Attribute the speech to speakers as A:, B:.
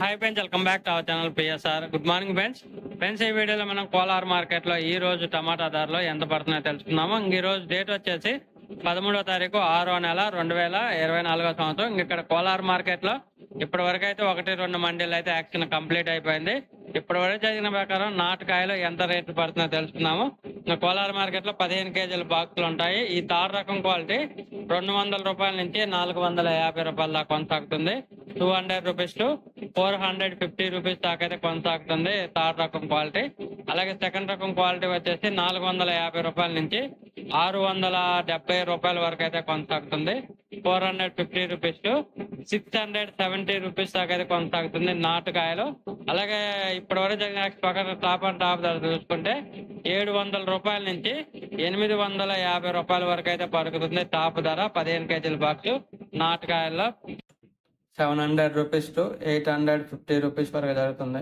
A: Hi friends, welcome back to our channel PSR. Good morning friends. ఈ వీడియోలో మనం Kolar market లో ఈ రోజు టమాటా ధరలు ఎంత పడుతున్నాయో తెలుసుకుందాము. ఈ రోజు డేట్ వచ్చేసి 13వ తారీఖు 6వ నెల 2024వ సంవత్సరం. ఇక్కడ కోలార్ మార్కెట్ లో ఇప్పటి వరకు అయితే 1-2 మండీలు అయితే యాక్షన్ కంప్లీట్ అయిపోయింది. ఇప్పటి వరకు జరిగిన ప్రకారం నాటుకాయలు ఎంత రేట్లు పడుతుందో తెలుసుకున్నాము. కోలార్ మార్కెట్ లో 15 కేజీల బాక్సులు ఉంటాయి. ఈ తార్ రకం క్వాలిటీ 200 రూపాయల నుంచి 450 రూపాయల దాకా కొనసాగుతుంది. 200 రూపీస్ టు 450 రూపీస్ దాకా అయితే కొనసాగుతుంది థర్డ్ రకం క్వాలిటీ. అలాగే సెకండ్ రకం క్వాలిటీ వచ్చేసి 450 రూపాయల నుంచి 670 రూపాయల వరకు అయితే కొనసాగుతుంది. 450 రూపీస్ టు 670 రూపీస్ దాకా అయితే కొనసాగుతుంది నాటుకాయలు. అలాగే ఇప్పటి వరకు జరిగిన టాప్ అండ్ టాప్ ధర చూసుకుంటే 700 రూపాయల నుంచి 850 రూపాయల వరకు అయితే పలుకుతుంది టాప్ ధర 15 కేజీల బాక్స్ నాటుకాయల్లో. 700 రూపీస్ టు 850 రూపీస్ వరకు జరుగుతుంది.